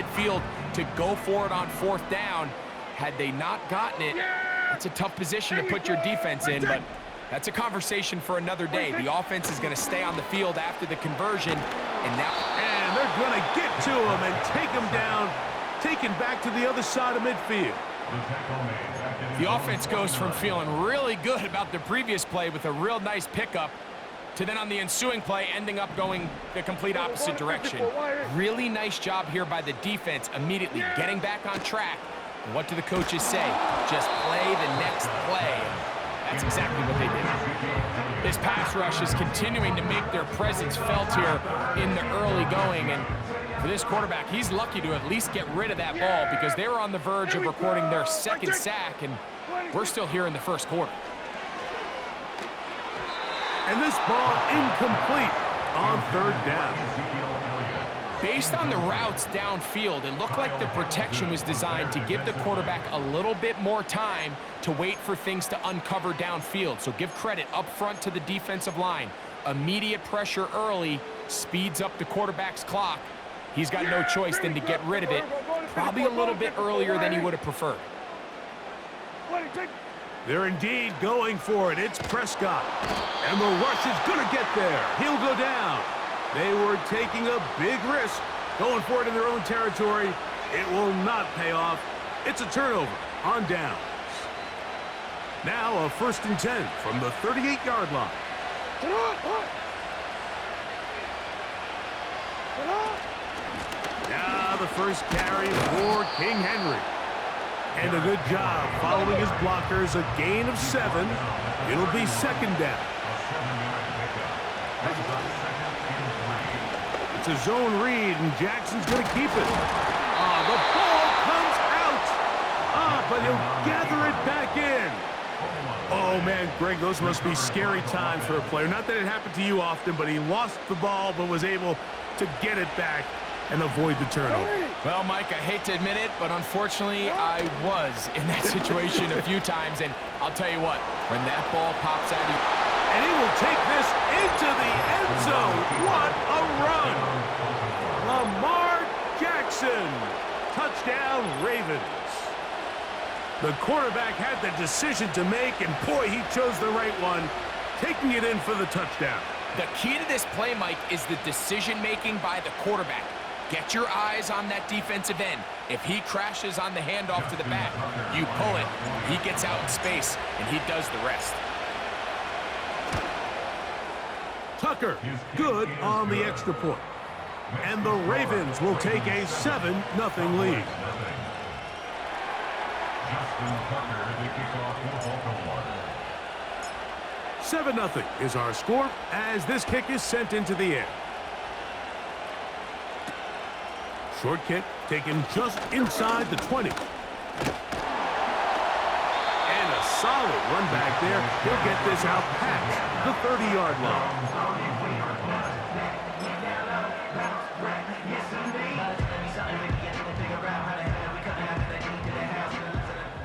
midfield to go for it on 4th down. Had they not gotten it, it's a tough position to put your defense in, but that's a conversation for another day. The offense is going to stay on the field after the conversion, and they're going to get to him and take him down, taken back to the other side of midfield. The offense goes from feeling really good about the previous play with a real nice pickup to then on the ensuing play ending up going the complete opposite direction. Really nice job here by the defense, immediately getting back on track. And what do the coaches say? Just play the next play. That's exactly what they did. This pass rush is continuing to make their presence felt here in the early going. And for this quarterback, he's lucky to at least get rid of that ball because they were on the verge of recording their 2nd sack, and we're still here in the 1st quarter. And this ball incomplete on 3rd down. Based on the routes downfield, it looked like the protection was designed to give the quarterback a little bit more time to wait for things to uncover downfield. So give credit up front to the defensive line. Immediate pressure early speeds up the quarterback's clock. He's got no choice than to get rid of it, probably a little bit earlier than he would have preferred. They're indeed going for it. It's Prescott. And the rush is going to get there. He'll go down. They were taking a big risk, going for it in their own territory. It will not pay off. It's a turnover on downs. Now a 1st and 10 from the 38-yard line. Now the first carry for King Henry. And a good job following his blockers, a gain of 7. It'll be 2nd down. It's a zone read, and Jackson's going to keep it. The ball comes out. But he'll gather it back in. Oh, man, Greg, those must be scary times for a player. Not that it happened to you often, but he lost the ball but was able to get it back and avoid the turnover. Well, Mike, I hate to admit it, but unfortunately, I was in that situation a few times, and I'll tell you what, when that ball pops out, and he will take this into the end zone. What a run! Lamar Jackson, touchdown Ravens. The quarterback had the decision to make, and boy, he chose the right one, taking it in for the touchdown. The key to this play, Mike, is the decision-making by the quarterback. Get your eyes on that defensive end. If he crashes on the handoff to the back, you pull it, he gets out in space, and he does the rest. Tucker, good on the extra point. And the Ravens will take a 7-0 lead. 7-0 is our score as this kick is sent into the air. Short kick taken just inside the 20. And a solid run back there. He'll get this out past the 30-yard line.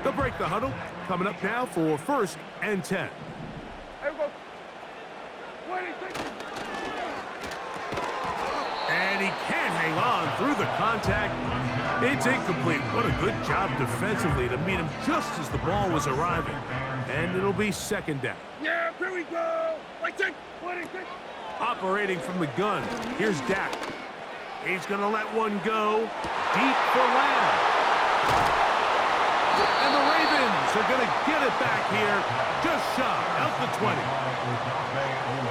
They'll break the huddle. Coming up now for 1st and 10. And he can't hang on through the contact. It's incomplete. What a good job defensively to meet him just as the ball was arriving. And it'll be 2nd down. Yeah, here we go. Operating from the gun, here's Dak. He's going to let one go. Deep for Lamb. And the Ravens are going to get it back here. Just shy out the 20.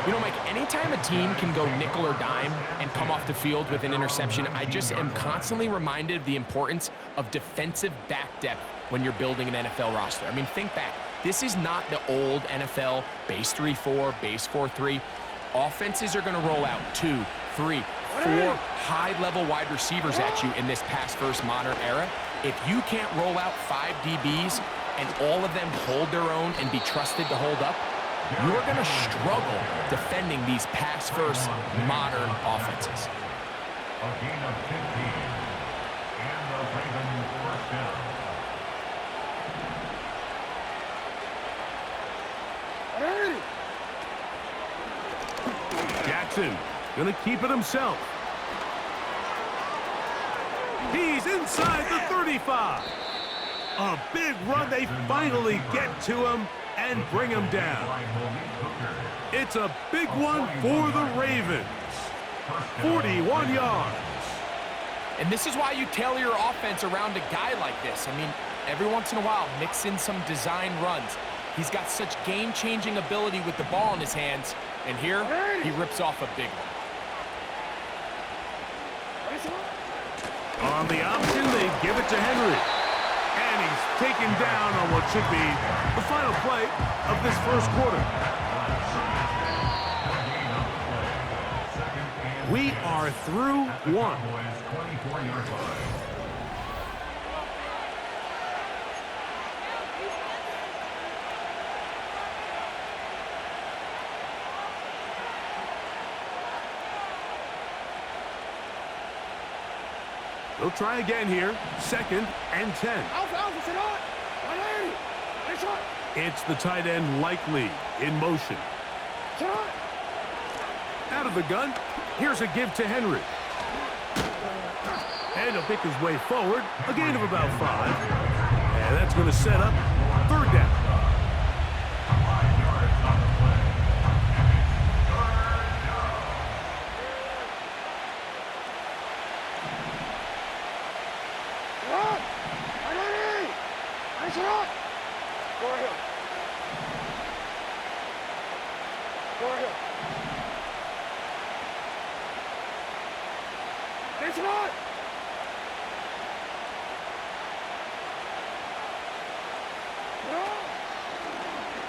You know, Mike, anytime a team can go nickel or dime and come off the field with an interception, I just am constantly reminded of the importance of defensive back depth when you're building an NFL roster. I mean, think back. This is not the old NFL base 3-4, base 4-3. Offenses are going to roll out 2, 3, 4 high-level wide receivers at you in this pass-first modern era. If you can't roll out 5 DBs and all of them hold their own and be trusted to hold up, you're going to struggle defending these pass-first modern offenses. A gain of 15, and the Ravens first down. Jackson gonna keep it himself. He He's inside the 35. A big run. They finally get to him and bring him down. It's a big one for the Ravens. 41 yards. And this is why you tailor your offense around a guy like this. I mean, every once in a while, mix in some design runs. He's got such game-changing ability with the ball in his hands. And here, he rips off a big one. On the option, they give it to Henry. And he's taken down on what should be the final play of this first quarter. We are through one. They'll try again here. 2nd and 10. It's the tight end Likely in motion. Out of the gun. Here's a give to Henry. And he'll pick his way forward. A gain of about 5. And that's going to set up 3rd down.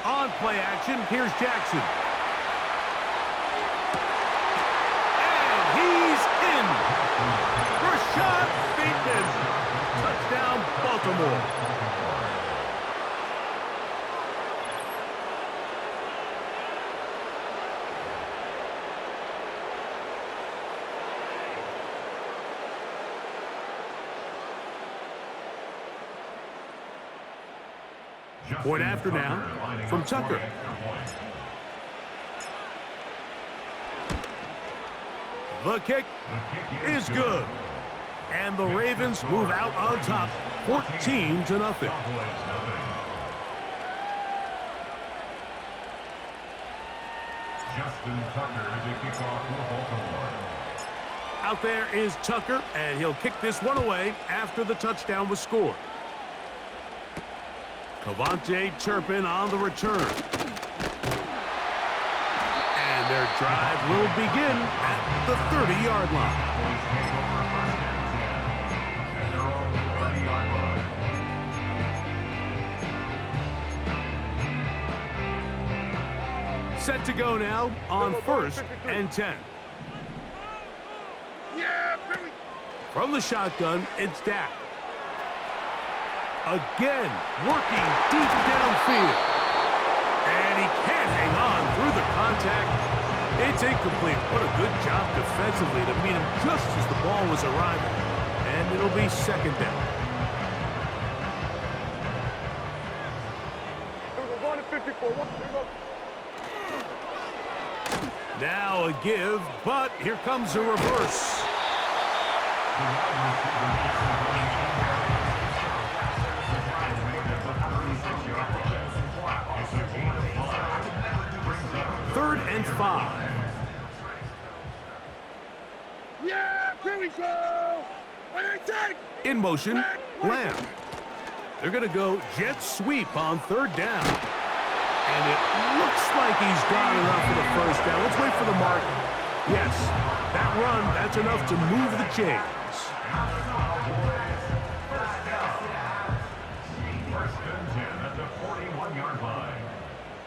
On play action, here's Jackson. And he's in. Rashad Bateman. Touchdown, Baltimore. Point after now from Tucker. The kick is good. And the Ravens move out on top, 14-0. Out there is Tucker, and he'll kick this one away after the touchdown was scored. Cavante Turpin on the return. And their drive will begin at the 30-yard line. Set to go now on 1st and 10. From the shotgun, it's Dak. Again, working deep downfield. And he can't hang on through the contact. It's incomplete. What a good job defensively to meet him just as the ball was arriving. And it'll be 2nd down. Now a give, but here comes a reverse. Third and 5. Yeah, here we go. In motion, Lamb. They're going to go jet sweep on 3rd down. And it looks like he's got enough for the 1st down. Let's wait for the mark. Yes, that run, that's enough to move the chains.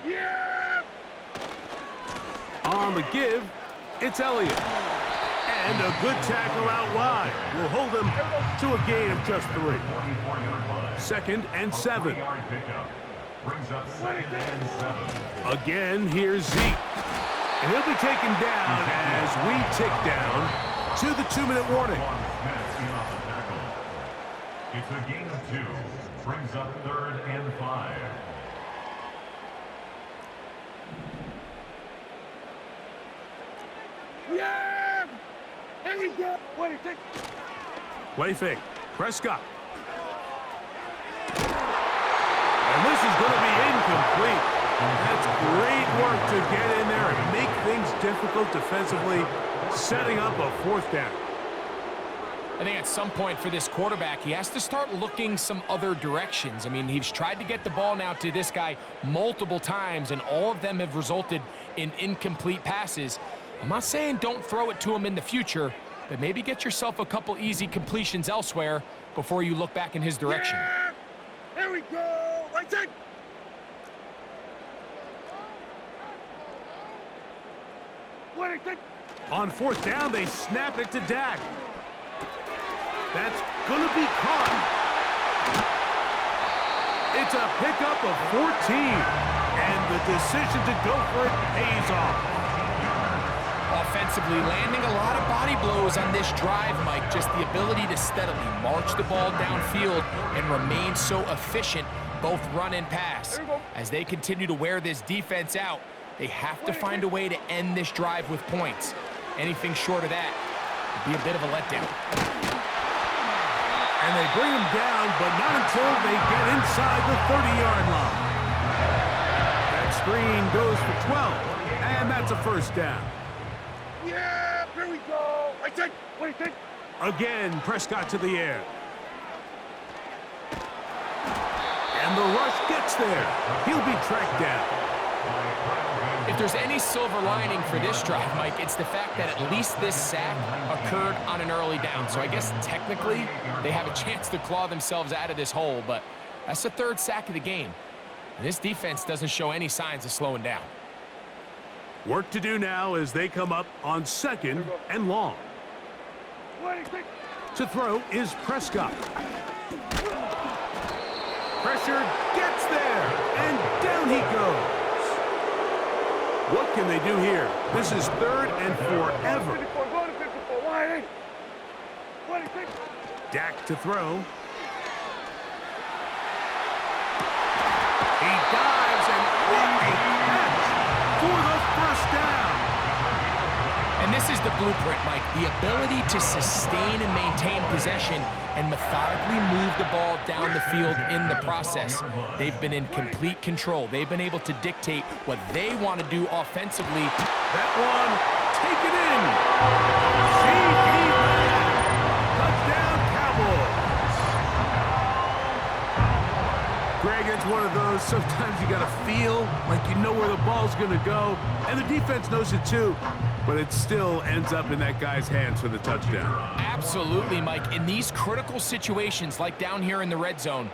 Yeah! On the give, it's Elliott. And a good tackle out wide will hold him to a gain of just 3. 2nd and 7. Again, here's Zeke. And he'll be taken down as we tick down to the 2-minute warning. It's a gain of 2. Brings up 3rd and 5. Yeah! There we go. Play fake. Prescott. And this is going to be incomplete. That's great work to get in there and make things difficult defensively, setting up a 4th down. I think at some point for this quarterback, he has to start looking some other directions. I mean, he's tried to get the ball now to this guy multiple times, and all of them have resulted in incomplete passes. I'm not saying don't throw it to him in the future, but maybe get yourself a couple easy completions elsewhere before you look back in his direction. Yeah! Here we go! Right side! What is it? On 4th down, they snap it to Dak. That's going to be caught. It's a pickup of 14. And the decision to go for it pays off. Offensively, landing a lot of body blows on this drive, Mike. Just the ability to steadily march the ball downfield and remain so efficient, both run and pass. As they continue to wear this defense out, they have to find a way to end this drive with points. Anything short of that would be a bit of a letdown. And they bring him down, but not until they get inside the 30-yard line. That screen goes for 12, and that's a 1st down. Yeah! Here we go! Right side! What is it? Again, Prescott to the air. And the rush gets there. He'll be tracked down. If there's any silver lining for this drive, Mike, it's the fact that at least this sack occurred on an early down. So I guess technically they have a chance to claw themselves out of this hole, but that's the 3rd sack of the game. And this defense doesn't show any signs of slowing down. Work to do now as they come up on 2nd and long. What is it? To throw is Prescott. Pressure gets there, and down he goes. What can they do here? This is 3rd and forever. 54, go to 54, wide. What is it? Dak to throw. He dives, and what a catch for the 1st down. And this is the blueprint, Mike. The ability to sustain and maintain possession and methodically move the ball down the field in the process. They've been in complete control. They've been able to dictate what they want to do offensively. That one, take it in. CD touchdown, Cowboys. Greg, it's one of those, sometimes you got to feel like you know where the ball's going to go, and the defense knows it too, but it still ends up in that guy's hands for the touchdown. Absolutely, Mike. In these critical situations, like down here in the red zone,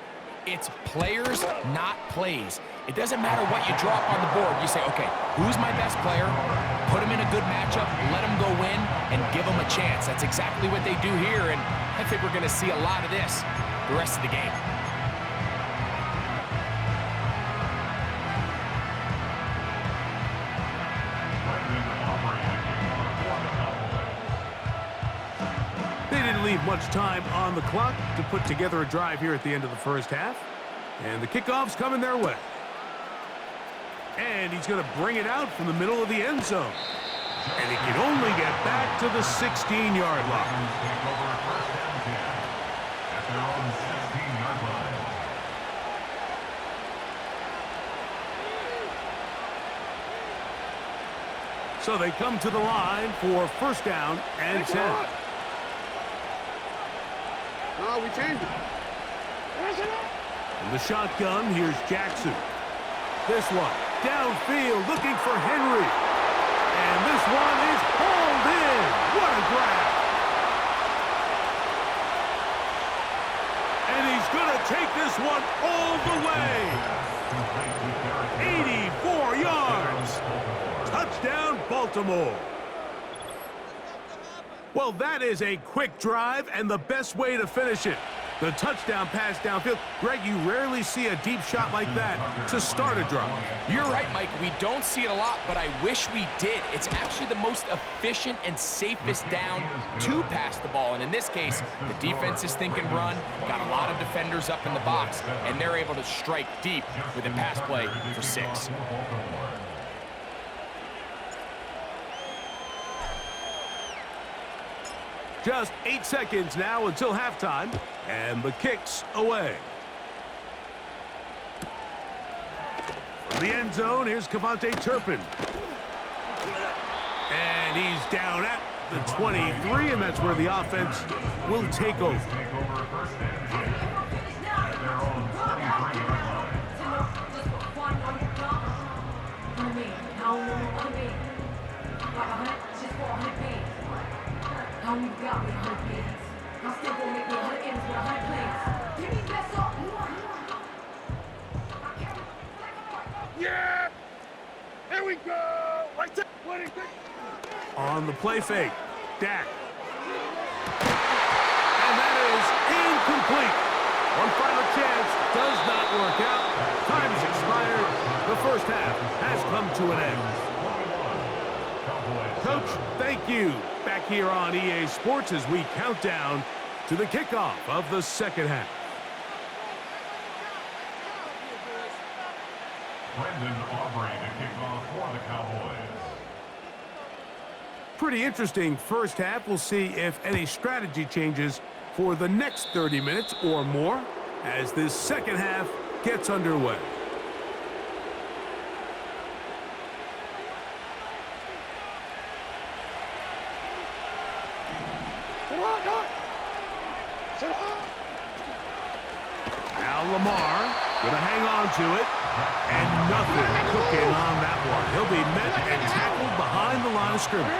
it's players, not plays. It doesn't matter what you drop on the board. You say, okay, who's my best player? Put him in a good matchup, let him go win, and give him a chance. That's exactly what they do here, and I think we're going to see a lot of this the rest of the game. Leave much time on the clock to put together a drive here at the end of the 1st half. And the kickoff's coming their way. And he's going to bring it out from the middle of the end zone. And he can only get back to the 16-yard line. So they come to the line for 1st down and 10. No, we changed it. From the shotgun, here's Jackson. This one, downfield, looking for Henry. And this one is hauled in. What a grab. And he's going to take this one all the way. 84 yards. Touchdown, Baltimore. Well, that is a quick drive and the best way to finish it. The touchdown pass downfield. Greg, you rarely see a deep shot like that to start a drive. You're right, Mike. We don't see it a lot, but I wish we did. It's actually the most efficient and safest down to pass the ball. And in this case, the defense is thinking run, got a lot of defenders up in the box, and they're able to strike deep with a pass play for 6. Just 8 seconds now until halftime. And the kick's away. From the end zone, here's Cavante Turpin. And he's down at the 23, and that's where the offense will take over. Yeah! Here we go! Right there! What is it? On the play fake, Dak. And that is incomplete. One final chance does not work out. Time has expired. The first half has come to an end. Coach, thank you. Back here on EA Sports as we count down to the kickoff of the second half. Brendan Aubrey to kick off for the Cowboys. Pretty interesting first half. We'll see if any strategy changes for the next 30 minutes or more as this second half gets underway. Now Lamar gonna hang on to it, and nothing cooking on that one. He'll be met and tackled behind the line of scrimmage.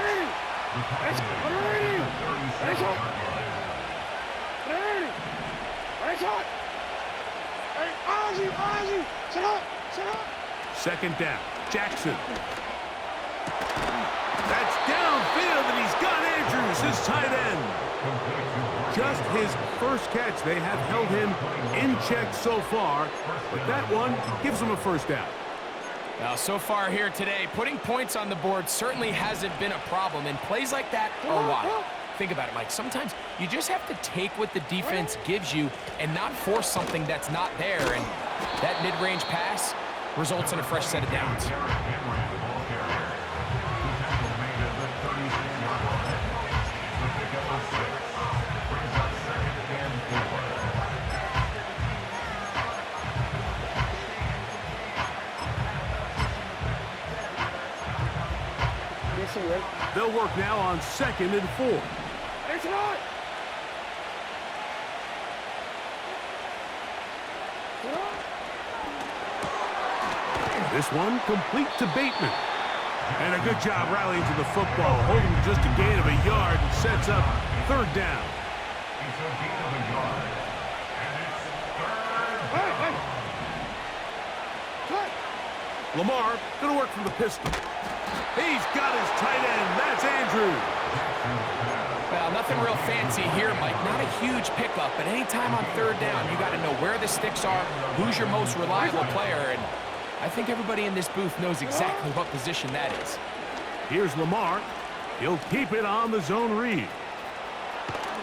Second down, Jackson. That's downfield, and he's got Andrews, his tight end. Just his first catch. They have held him in check so far, but that one gives him a first down. Now, so far here today, putting points on the board certainly hasn't been a problem, and plays like that are why. Think about it, Mike. Sometimes you just have to take what the defense gives you and not force something that's not there, and that mid-range pass results in a fresh set of downs. They'll work now on 2nd and 4. It's not! This one complete to Bateman. And a good job rallying to the football, holding just a gain of a yard and sets up third down. It's a gain of a yard. And it's third down. Lamar gonna work from the pistol. He's got his tight end. That's Andrews. Well, nothing real fancy here, Mike. Not a huge pickup, but anytime on third down, you got to know where the sticks are, who's your most reliable player, and I think everybody in this booth knows exactly what position that is. Here's Lamar. He'll keep it on the zone read.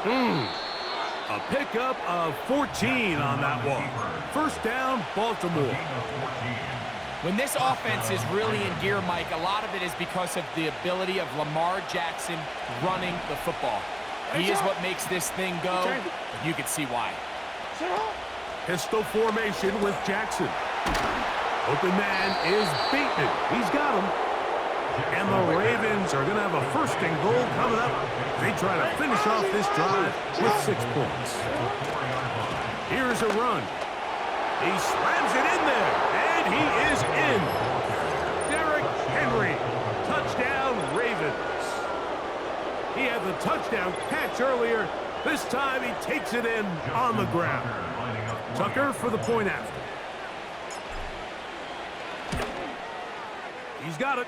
A pickup of 14 on that one. First down, Baltimore. When this offense is really in gear, Mike, a lot of it is because of the ability of Lamar Jackson running the football. He is what makes this thing go, and you can see why. Pistol formation with Jackson. Open man is Bateman. He's got him. And the Ravens are going to have a first and goal coming up. They try to finish off this drive with 6 points. Here's a run. He slams it in there, and he is in. Derrick Henry, touchdown Ravens. He had the touchdown catch earlier. This time he takes it in on the ground. Tucker for the point after. He's got it.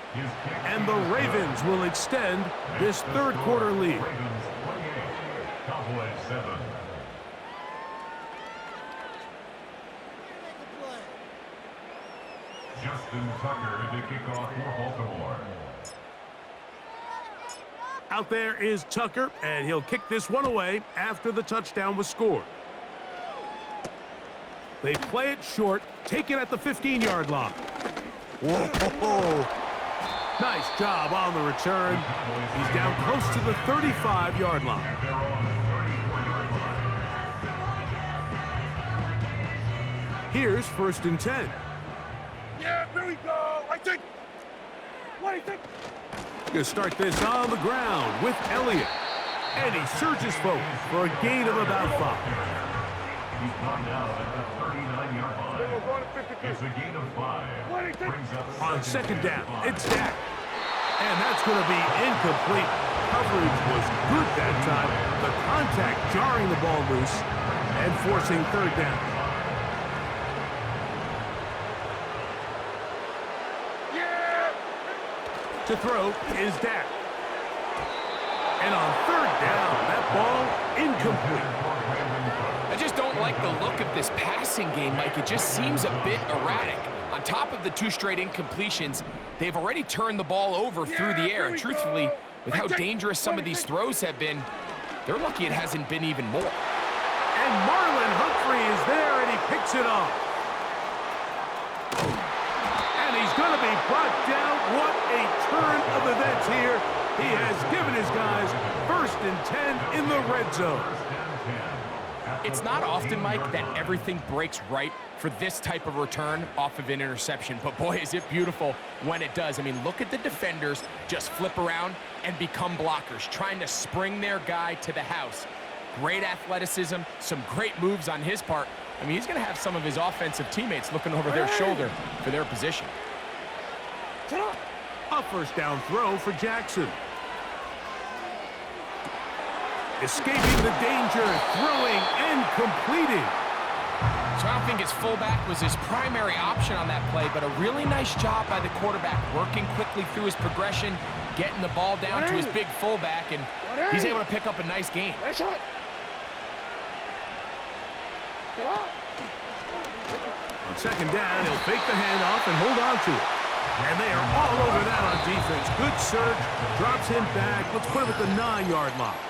And the Ravens will extend this third quarter lead. Ravens 28, Cowboys 7. Justin Tucker to kick off for Baltimore. Out there is Tucker, and he'll kick this one away after the touchdown was scored. They play it short, take it at the 15-yard line. Whoa! Nice job on the return. He's down close to the 35-yard line. Here's 1st and 10. Yeah, here we go. What do you think? Gonna start this on the ground with Elliott. And he surges forward for a gain of about 5. He's gone down at the 39-yard line. We're going to 52. It's a gain of 5. What do you think? Brings up On 2nd 2nd down, it's Dak. And that's going to be incomplete. Coverage was good that time. The contact jarring the ball loose and forcing 3rd down. Yeah! To throw is Dak. And on 3rd down, that ball incomplete. I just don't like the look of this passing game, Mike. It just seems a bit erratic. On top of the 2 straight incompletions, they've already turned the ball over through the air. And truthfully, with how dangerous some of these throws have been, they're lucky it hasn't been even more. And Marlon Humphrey is there, and he picks it off. And he's going to be brought down. What a turn of events here. He has given his guys 1st and 10 in the red zone. It's not often, Mike, that everything breaks right for this type of return off of an interception. But boy, is it beautiful when it does. I mean, look at the defenders just flip around and become blockers, trying to spring their guy to the house. Great athleticism, some great moves on his part. I mean, he's going to have some of his offensive teammates looking over their shoulder for their position. A 1st down throw for Jackson. Escaping the danger, throwing and completing. So I don't think his fullback was his primary option on that play, but a really nice job by the quarterback working quickly through his progression, getting the ball down to his big fullback, and he's able to pick up a nice gain. On 2nd down, he'll fake the handoff and hold on to it. And they are all over that on defense. Good search, drops him back. Let's put him at the 9-yard line.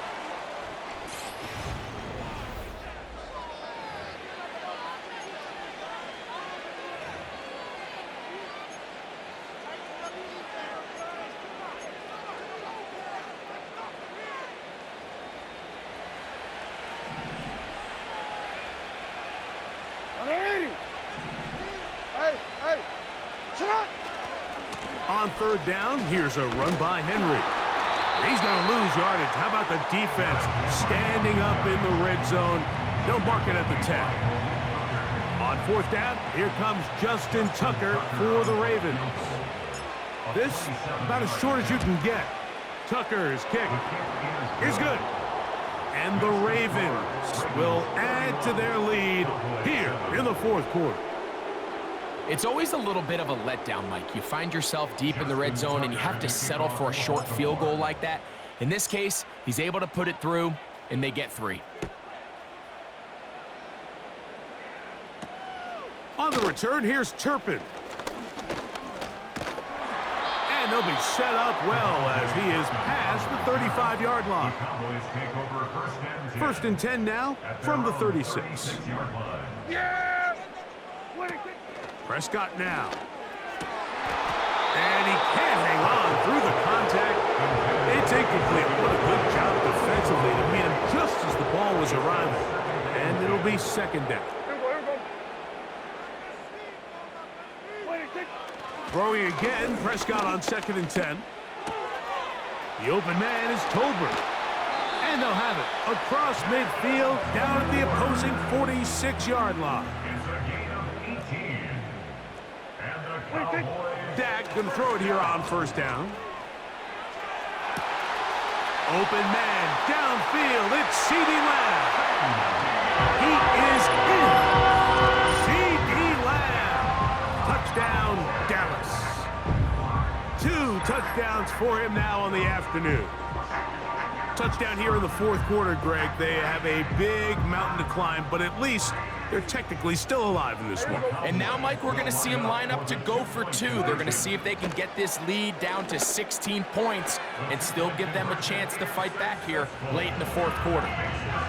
On 3rd down, here's a run by Henry. He's going to lose yardage. How about the defense standing up in the red zone? They'll mark it at the 10. On 4th down, here comes Justin Tucker for the Ravens. This about as short as you can get. Tucker's kick is good. And the Ravens will add to their lead here in the 4th quarter. It's always a little bit of a letdown, Mike. You find yourself deep in the red zone and you have to settle for a short field goal like that. In this case, he's able to put it through and they get 3. On the return, here's Turpin. And they'll be set up well as he is past the 35-yard line. 1st and 10 now from the 36. Yeah! Prescott now. And he can't hang on through the contact. It's incomplete. What a good job defensively to meet him just as the ball was arriving. And it'll be 2nd down. Throwing again, Prescott on 2nd and 10. The open man is Tolbert. And they'll have it across midfield down at the opposing 46-yard line. Dak going to throw it here on 1st down. Open man downfield. It's C.D. Lamb. He is in. C.D. Lamb. Touchdown, Dallas. 2 touchdowns for him now on the afternoon. Touchdown here in the 4th quarter, Greg. They have a big mountain to climb, but at least they're technically still alive in this one. And now, Mike, we're going to see them line up to go for 2. They're going to see if they can get this lead down to 16 points and still give them a chance to fight back here late in the 4th quarter.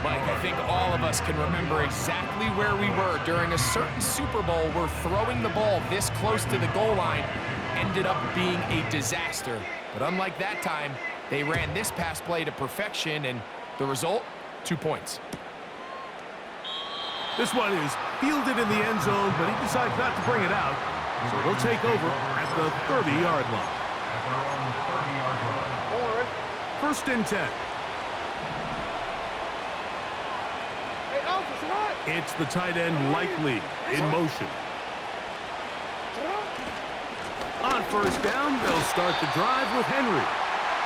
Mike, I think all of us can remember exactly where we were during a certain Super Bowl where throwing the ball this close to the goal line ended up being a disaster. But unlike that time, they ran this pass play to perfection, and the result, 2 points. This one is fielded in the end zone, but he decides not to bring it out. So they'll take over at the 30-yard line. At their own 30-yard line. First and 10. It's the tight end Likely in motion. On first down, they'll start the drive with Henry.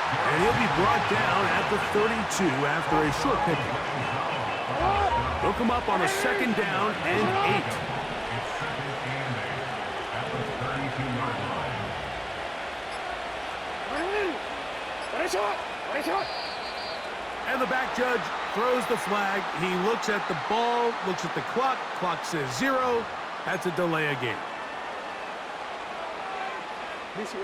And he'll be brought down at the 32 after a short pickup. They'll come up on a second down and 8. It's second and 8 at the 32-yard line. And the back judge throws the flag. He looks at the ball, looks at the clock. Clock says 0. That's a delay of game. Let's go.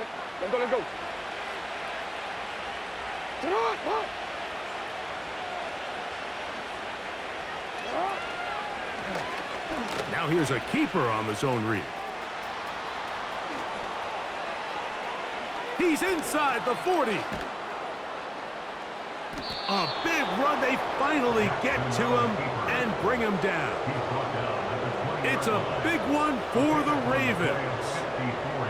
Now here's a keeper on the zone read. He's inside the 40. A big run. They finally get to him and bring him down. It's a big one for the Ravens.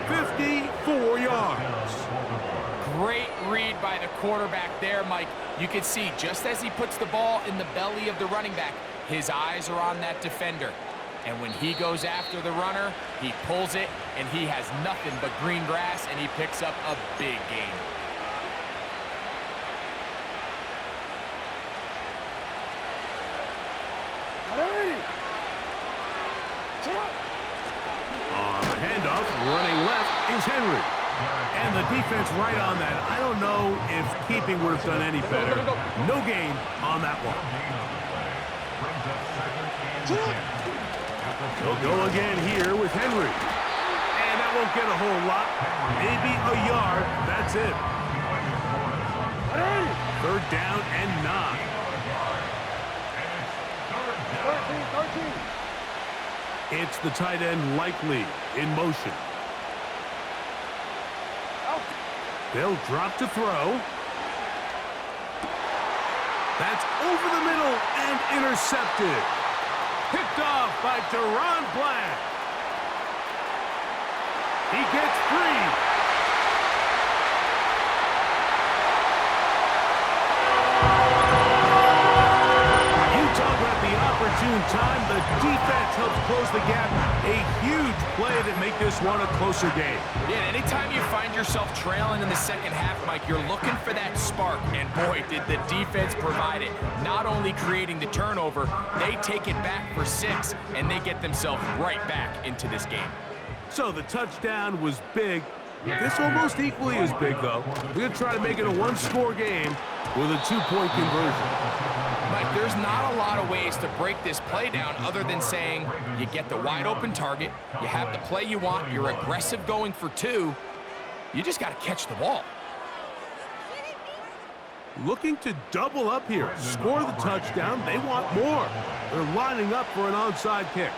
54 yards. Great read by the quarterback there, Mike. You can see just as he puts the ball in the belly of the running back, his eyes are on that defender. And when he goes after the runner, he pulls it, and he has nothing but green grass, and he picks up a big gain. On the handoff, running left is Henry. And the defense right on that. I don't know if keeping would have done any better. No gain on that one. They'll go again here with Henry. And that won't get a whole lot. Maybe a yard. That's it. Third down and 9. It's the tight end Likely in motion. They'll drop to throw. That's over the middle and intercepted. Picked off by Deron Black. He gets free. Opportune time. The defense helps close the gap. A huge play to make this one a closer game. Yeah, anytime you find yourself trailing in the second half, Mike, you're looking for that spark. And boy, did the defense provide it. Not only creating the turnover, they take it back for 6, and they get themselves right back into this game. So the touchdown was big. This almost equally as big, though. We're going to try to make it a one-score game with a 2-point conversion. Mike, there's not a lot of ways to break this play down other than saying you get the wide-open target, you have the play you want, you're aggressive going for 2, you just got to catch the ball. Looking to double up here, score the touchdown. They want more. They're lining up for an onside kick.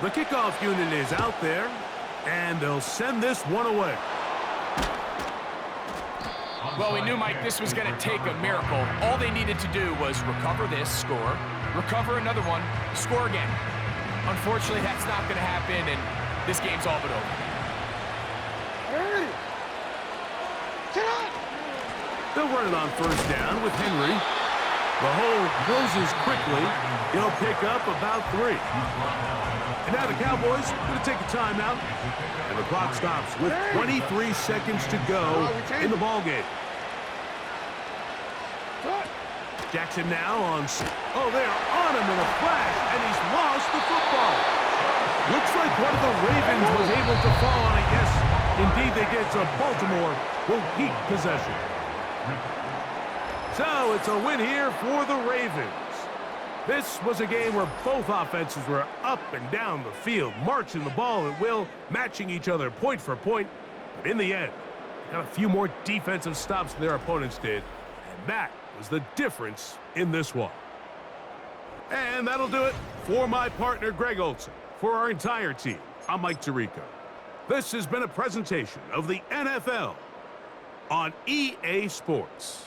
The kickoff unit is out there, and they'll send this one away. Well, we knew, Mike, this was going to take a miracle. All they needed to do was recover this, score, recover another one, score again. Unfortunately, that's not going to happen, and this game's all but over. They'll run it on first down with Henry. The hole closes quickly. He'll pick up about 3. And now the Cowboys going to take a timeout. And the clock stops with 23 seconds to go in the ballgame. Jackson now on... Oh, they're on him in a flash, and he's lost the football. Looks like one of the Ravens was able to fall on it. Yes, indeed they did. So Baltimore will keep possession. So it's a win here for the Ravens. This was a game where both offenses were up and down the field, marching the ball at will, matching each other point for point. But in the end, got a few more defensive stops than their opponents did. And that was the difference in this one. And that'll do it for my partner, Greg Olson. For our entire team, I'm Mike Tirico. This has been a presentation of the NFL on EA Sports.